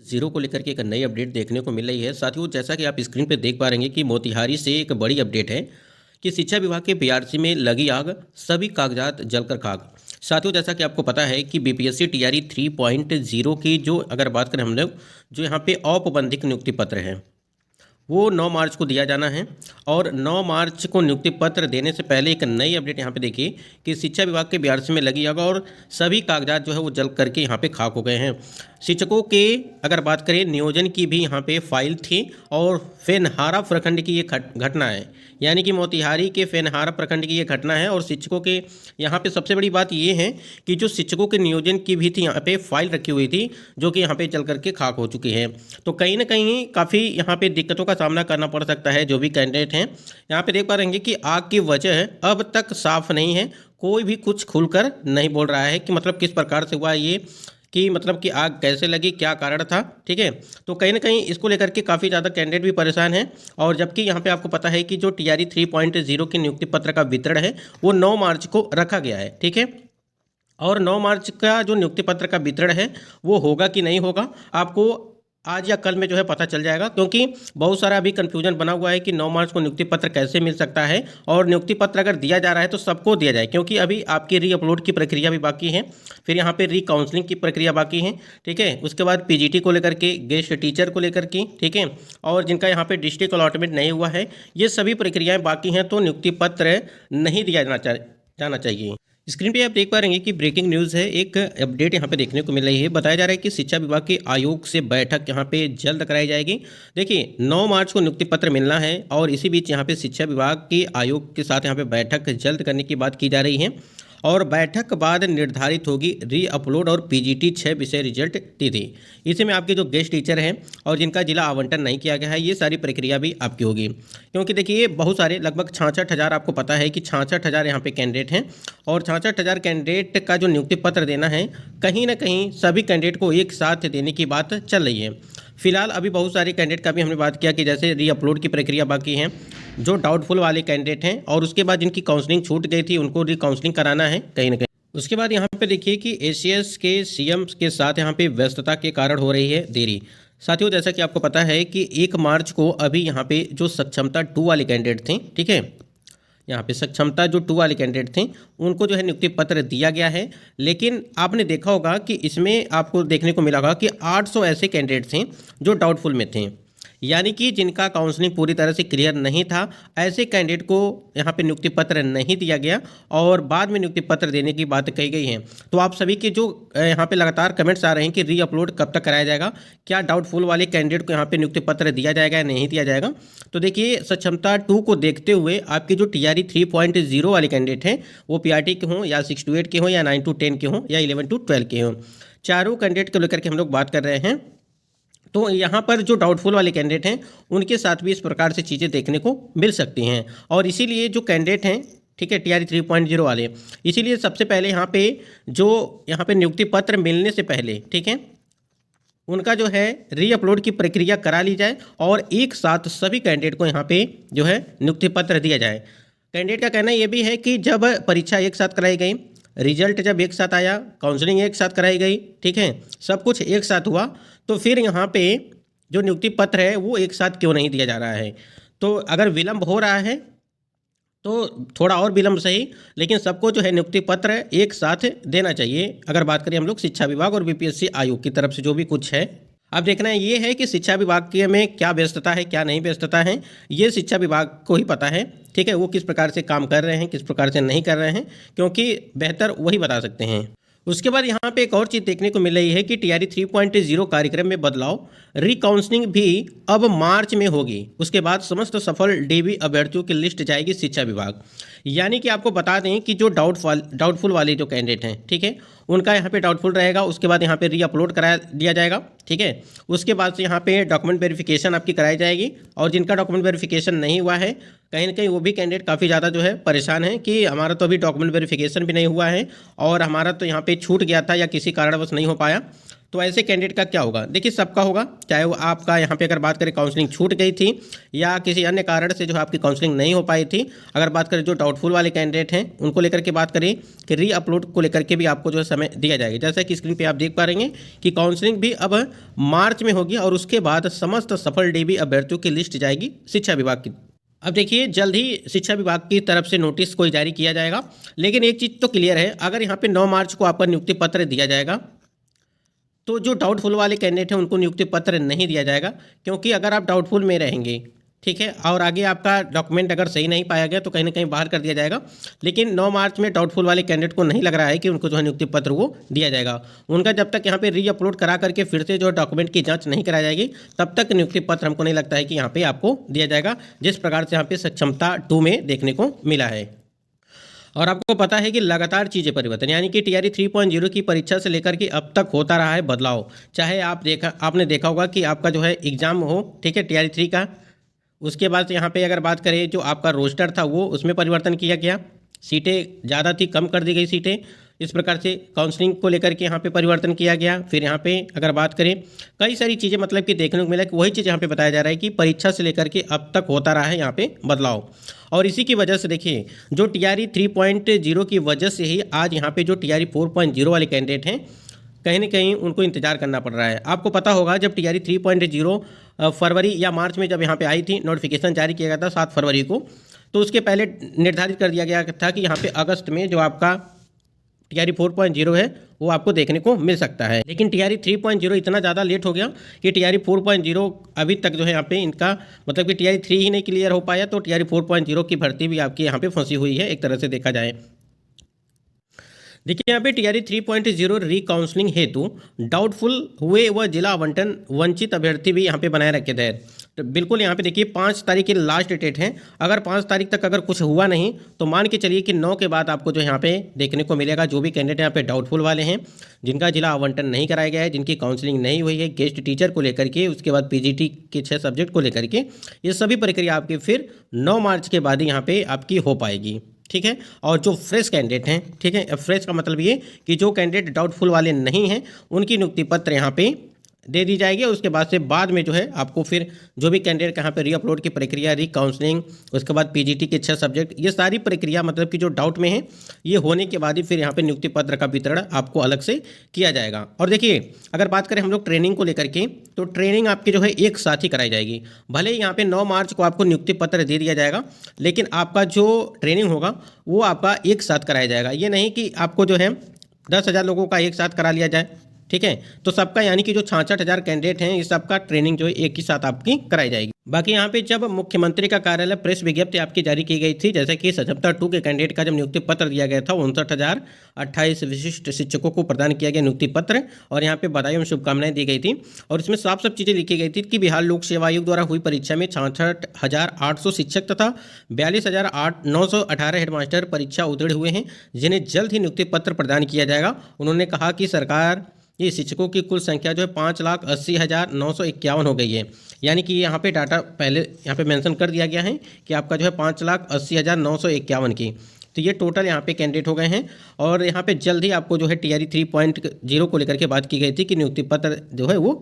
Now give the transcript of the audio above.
Zero को लेकर के एक नई अपडेट देखने को मिल रही है। साथियों, जैसा कि आप स्क्रीन पे देख पा रहे हैं कि मोतिहारी से एक बड़ी अपडेट है कि शिक्षा विभाग के बीआरसी में लगी आग, सभी कागजात जलकर खाक। साथियों, जैसा कि आपको पता है कि बीपीएससी टीआरई 3.0 की जो अगर बात करें हम लोग, जो यहाँ पे औपबंधिक नियुक्ति पत्र है वो 9 मार्च को दिया जाना है। और 9 मार्च को नियुक्ति पत्र देने से पहले एक नई अपडेट यहाँ पे देखिए कि शिक्षा विभाग के बीआरसी में लगी आग और सभी कागजात जो है वो जल करके यहाँ पे खाक हो गए हैं। शिक्षकों के अगर बात करें नियोजन की भी यहाँ पे फाइल थी और फेनहारा प्रखंड की ये घटना है, यानी कि मोतिहारी के फेनहारा प्रखंड की ये घटना है। और शिक्षकों के यहाँ पे सबसे बड़ी बात ये है कि जो शिक्षकों के नियोजन की भी थी यहाँ पे फाइल रखी हुई थी, जो कि यहाँ पे जल करके खाक हो चुकी है। तो कहीं ना कहीं काफ़ी यहाँ पे दिक्कतों का सामना करना पड़ सकता है जो भी कैंडिडेट हैं। यहाँ पे देख पा रहे हैं कि आग की वजह अब तक साफ नहीं है, कोई भी कुछ खुलकर नहीं बोल रहा है कि मतलब किस प्रकार से हुआ ये, कि मतलब कि आग कैसे लगी, क्या कारण था। ठीक है, तो कहीं ना कहीं इसको लेकर के काफ़ी ज़्यादा कैंडिडेट भी परेशान हैं। और जबकि यहाँ पे आपको पता है कि जो टीआरई 3.0 की नियुक्ति पत्र का वितरण है वो 9 मार्च को रखा गया है। ठीक है, और 9 मार्च का जो नियुक्ति पत्र का वितरण है वो होगा कि नहीं होगा, आपको आज या कल में जो है पता चल जाएगा। क्योंकि बहुत सारा अभी कन्फ्यूजन बना हुआ है कि 9 मार्च को नियुक्ति पत्र कैसे मिल सकता है, और नियुक्ति पत्र अगर दिया जा रहा है तो सबको दिया जाए, क्योंकि अभी आपकी री अपलोड की प्रक्रिया भी बाकी है, फिर यहाँ पे री काउंसलिंग की प्रक्रिया बाकी है। ठीक है, उसके बाद पीजीटी को लेकर के, गेस्ट टीचर को लेकर के, ठीक है, और जिनका यहाँ पे डिस्ट्रिक्ट अलॉटमेंट नहीं हुआ है, ये सभी प्रक्रियाएँ बाकी हैं, तो नियुक्ति पत्र नहीं दिया जाना चाहिए। स्क्रीन पे आप देख पा रहे हैं कि ब्रेकिंग न्यूज़ है, एक अपडेट यहाँ पे देखने को मिल रही है। बताया जा रहा है कि शिक्षा विभाग के आयोग से बैठक यहाँ पे जल्द कराई जाएगी। देखिए, 9 मार्च को नियुक्ति पत्र मिलना है और इसी बीच यहाँ पे शिक्षा विभाग के आयोग के साथ यहाँ पे बैठक जल्द करने की बात की जा रही है। और बैठक बाद निर्धारित होगी री अपलोड और पीजीटी 6 विषय रिजल्ट तिथि। इसी में आपके जो गेस्ट टीचर हैं और जिनका जिला आवंटन नहीं किया गया है, ये सारी प्रक्रिया भी आपकी होगी। क्योंकि देखिए, बहुत सारे लगभग 66,000, आपको पता है कि 66,000 यहाँ पे कैंडिडेट हैं, और 66,000 कैंडिडेट का जो नियुक्ति पत्र देना है, कहीं ना कहीं सभी कैंडिडेट को एक साथ देने की बात चल रही है। फिलहाल अभी बहुत सारे कैंडिडेट का भी हमने बात किया कि जैसे री अपलोड की प्रक्रिया बाकी है, जो डाउटफुल वाले कैंडिडेट हैं, और उसके बाद जिनकी काउंसलिंग छूट गई थी उनको री काउंसलिंग कराना है कहीं ना कहीं। उसके बाद यहाँ पे देखिए कि एसीएस के सीएम के साथ यहाँ पे व्यस्तता के कारण हो रही है देरी। साथियों, जैसा कि आपको पता है कि 1 मार्च को अभी यहाँ पे जो सक्षमता 2 वाले कैंडिडेट थे, ठीक है, यहाँ पे सक्षमता जो 2 वाले कैंडिडेट थे उनको जो है नियुक्ति पत्र दिया गया है। लेकिन आपने देखा होगा कि इसमें आपको देखने को मिला होगा कि 800 ऐसे कैंडिडेट थे जो डाउटफुल में थे, यानी कि जिनका काउंसलिंग पूरी तरह से क्लियर नहीं था। ऐसे कैंडिडेट को यहाँ पे नियुक्ति पत्र नहीं दिया गया और बाद में नियुक्ति पत्र देने की बात कही गई है। तो आप सभी के जो यहाँ पे लगातार कमेंट्स आ रहे हैं कि री अपलोड कब तक कराया जाएगा, क्या डाउटफुल वाले कैंडिडेट को यहाँ पे नियुक्ति पत्र दिया जाएगा या नहीं दिया जाएगा। तो देखिए, सक्षमता 2 को देखते हुए आपके जो टीआरई 3.0 वाले कैंडिडेट हैं, वो पीआरटी के हों या 6 to 8 के हों या 9 to 10 के हों या 11 to 12 के हों, चारों कैंडिडेट को लेकर के हम लोग बात कर रहे हैं। तो यहाँ पर जो डाउटफुल वाले कैंडिडेट हैं उनके साथ भी इस प्रकार से चीज़ें देखने को मिल सकती हैं। और इसीलिए जो कैंडिडेट हैं, ठीक है, टीआरई 3.0 वाले, इसीलिए सबसे पहले यहाँ पे नियुक्ति पत्र मिलने से पहले, ठीक है, उनका जो है री अपलोड की प्रक्रिया करा ली जाए और एक साथ सभी कैंडिडेट को यहाँ पे जो है नियुक्ति पत्र दिया जाए। कैंडिडेट का कहना ये भी है कि जब परीक्षा एक साथ कराई गई, रिजल्ट जब एक साथ आया, काउंसलिंग एक साथ कराई गई, ठीक है, सब कुछ एक साथ हुआ, तो फिर यहाँ पे जो नियुक्ति पत्र है वो एक साथ क्यों नहीं दिया जा रहा है। तो अगर विलंब हो रहा है तो थोड़ा और विलंब सही, लेकिन सबको जो है नियुक्ति पत्र एक साथ देना चाहिए। अगर बात करें हम लोग शिक्षा विभाग और बीपीएससी आयोग की तरफ से जो भी कुछ है, अब देखना ये है कि शिक्षा विभाग के में क्या व्यस्तता है, क्या नहीं व्यस्तता है, ये शिक्षा विभाग को ही पता है। ठीक है, वो किस प्रकार से काम कर रहे हैं, किस प्रकार से नहीं कर रहे हैं, क्योंकि बेहतर वही बता सकते हैं। उसके बाद यहाँ पे एक और चीज़ देखने को मिल रही है कि टीआरई 3.0 कार्यक्रम में बदलाव, री-काउंसलिंग भी अब मार्च में होगी। उसके बाद समस्त सफल डीबी अभ्यर्थियों की लिस्ट जाएगी शिक्षा विभाग। यानी कि आपको बता दें कि जो डाउटफुल वाले जो कैंडिडेट हैं, ठीक है, उनका यहाँ पे डाउटफुल रहेगा। उसके बाद यहाँ पे री अपलोड करा दिया जाएगा, ठीक है। उसके बाद से यहाँ पे डॉक्यूमेंट वेरिफिकेशन आपकी कराई जाएगी, और जिनका डॉक्यूमेंट वेरिफिकेशन नहीं हुआ है, कहीं ना कहीं वो भी कैंडिडेट काफ़ी ज़्यादा जो है परेशान है कि हमारा तो अभी डॉक्यूमेंट वेरिफिकेशन भी नहीं हुआ है और हमारा तो यहाँ पे छूट गया था या किसी कारणवश नहीं हो पाया। तो ऐसे कैंडिडेट का क्या होगा? देखिए सबका होगा, चाहे वो आपका यहाँ पे अगर बात करें काउंसलिंग छूट गई थी या किसी अन्य कारण से जो है आपकी काउंसलिंग नहीं हो पाई थी। अगर बात करें जो डाउटफुल वाले कैंडिडेट हैं उनको लेकर के बात करें कि री अपलोड को लेकर के भी आपको जो है समय दिया जाएगा। जैसा कि स्क्रीन पर आप देख पा रहे हैं कि काउंसलिंग भी अब मार्च में होगी और उसके बाद समस्त सफल DB अभ्यर्थियों की लिस्ट जाएगी शिक्षा विभाग की। अब देखिए जल्द ही शिक्षा विभाग की तरफ से नोटिस कोई जारी किया जाएगा, लेकिन एक चीज़ तो क्लियर है, अगर यहाँ पे 9 मार्च को आपका नियुक्ति पत्र दिया जाएगा तो जो डाउटफुल वाले कैंडिडेट हैं उनको नियुक्ति पत्र नहीं दिया जाएगा, क्योंकि अगर आप डाउटफुल में रहेंगे, ठीक है, और आगे आपका डॉक्यूमेंट अगर सही नहीं पाया गया तो कहीं ना कहीं बाहर कर दिया जाएगा। लेकिन 9 मार्च में डाउटफुल वाले कैंडिडेट को नहीं लग रहा है कि उनको जो है नियुक्ति पत्र वो दिया जाएगा। उनका जब तक यहाँ पे री अपलोड करा करके फिर से जो डॉक्यूमेंट की जांच नहीं कराई जाएगी तब तक नियुक्ति पत्र हमको नहीं लगता है कि यहाँ पे आपको दिया जाएगा, जिस प्रकार से यहाँ पे सक्षमता 2 में देखने को मिला है। और आपको पता है कि लगातार चीज़ें परिवर्तन, यानी कि TRE 3.0 की परीक्षा से लेकर के अब तक होता रहा है बदलाव। चाहे आपने देखा होगा कि आपका जो है एग्ज़ाम हो, ठीक है, TRE 3 का, उसके बाद यहाँ पे अगर बात करें जो आपका रोस्टर था वो उसमें परिवर्तन किया गया, सीटें ज़्यादा थी, कम कर दी गई सीटें, इस प्रकार से काउंसलिंग को लेकर के यहाँ पे परिवर्तन किया गया। फिर यहाँ पे अगर बात करें कई सारी चीज़ें मतलब कि देखने को मिला कि वही चीज़ यहाँ पे बताया जा रहा है कि परीक्षा से लेकर के अब तक होता रहा है यहाँ पे बदलाव। और इसी की वजह से देखिए जो TRE 3.0 की वजह से ही आज यहाँ पे जो TRE 4.0 वाले कैंडिडेट हैं कहीं ना कहीं उनको इंतजार करना पड़ रहा है। आपको पता होगा जब TRE 3.0 फरवरी या मार्च में जब यहाँ पे आई थी, नोटिफिकेशन जारी किया गया था 7 फरवरी को, तो उसके पहले निर्धारित कर दिया गया था कि यहाँ पे अगस्त में जो आपका TRE 4.0 है वो आपको देखने को मिल सकता है। लेकिन TRE 3.0 इतना ज़्यादा लेट हो गया कि TRE 4.0 अभी तक जो है यहाँ पे इनका मतलब कि TRE 3 ही नहीं क्लियर हो पाया, तो TRE 4.0 की भर्ती भी आपकी यहाँ पे फंसी हुई है एक तरह से देखा जाए। देखिए यहाँ पे TRE 3.0 रीकाउंसलिंग हेतु डाउटफुल हुए व जिला आवंटन वंचित अभ्यर्थी भी यहाँ पे बनाए रखे थे। तो बिल्कुल यहाँ पे देखिए 5 तारीख की लास्ट डेट है। अगर 5 तारीख तक अगर कुछ हुआ नहीं तो मान के चलिए कि 9 के बाद आपको जो यहाँ पे देखने को मिलेगा जो भी कैंडिडेट यहाँ पे डाउटफुल वाले हैं, जिनका जिला आवंटन नहीं कराया गया है, जिनकी काउंसलिंग नहीं हुई है गेस्ट टीचर को लेकर के, उसके बाद PGT के 6 सब्जेक्ट को लेकर के, ये सभी प्रक्रिया आपकी फिर 9 मार्च के बाद ही यहाँ पे आपकी हो पाएगी, ठीक है। और जो फ्रेश कैंडिडेट हैं, ठीक है, फ्रेश का मतलब ये कि जो कैंडिडेट डाउटफुल वाले नहीं हैं उनकी नियुक्ति पत्र यहाँ पे दे दी जाएगी। और उसके बाद से बाद में जो है आपको फिर जो भी कैंडिडेट यहाँ पे री अपलोड की प्रक्रिया, री काउंसलिंग, उसके बाद PGT के 6 सब्जेक्ट, ये सारी प्रक्रिया मतलब कि जो डाउट में है ये होने के बाद ही फिर यहाँ पे नियुक्ति पत्र का वितरण आपको अलग से किया जाएगा। और देखिए अगर बात करें हम लोग ट्रेनिंग को लेकर के, तो ट्रेनिंग आपकी जो है एक साथ ही कराई जाएगी। भले ही यहाँ पे 9 मार्च को आपको नियुक्ति पत्र दे दिया जाएगा, लेकिन आपका जो ट्रेनिंग होगा वो आपका एक साथ कराया जाएगा। ये नहीं कि आपको जो है 10,000 लोगों का एक साथ करा लिया जाए, ठीक है, तो सबका यानी कि जो 66,000 कैंडिडेट हैं इस सबका ट्रेनिंग जो है एक ही साथ आपकी कराई जाएगी। बाकी यहाँ पे जब मुख्यमंत्री का कार्यालय प्रेस विज्ञप्ति आपकी जारी की गई थी, जैसे कि सक्षमता 2 के कैंडिडेट का जब नियुक्ति पत्र दिया गया था 59,028 विशिष्ट शिक्षकों को प्रदान किया गया नियुक्ति पत्र, और यहाँ पे बधाई एवं शुभकामनाएं दी गई थी। और इसमें साफ साफ चीज़ें लिखी गई थी कि बिहार लोक सेवा आयोग द्वारा हुई परीक्षा में 66,800 शिक्षक तथा 42,918 हेडमास्टर परीक्षा उत्तीर्ण हुए हैं, जिन्हें जल्द ही नियुक्ति पत्र प्रदान किया जाएगा। उन्होंने कहा कि सरकार ये शिक्षकों की कुल संख्या जो है 5,80,951 हो गई है। यानी कि यहाँ पे डाटा पहले यहाँ पे मेंशन कर दिया गया है कि आपका जो है 5,80,951 की, तो ये टोटल यहाँ पे कैंडिडेट हो गए हैं। और यहाँ पे जल्द ही आपको जो है TRE 3.0 को लेकर के बात की गई थी कि नियुक्ति पत्र जो है वो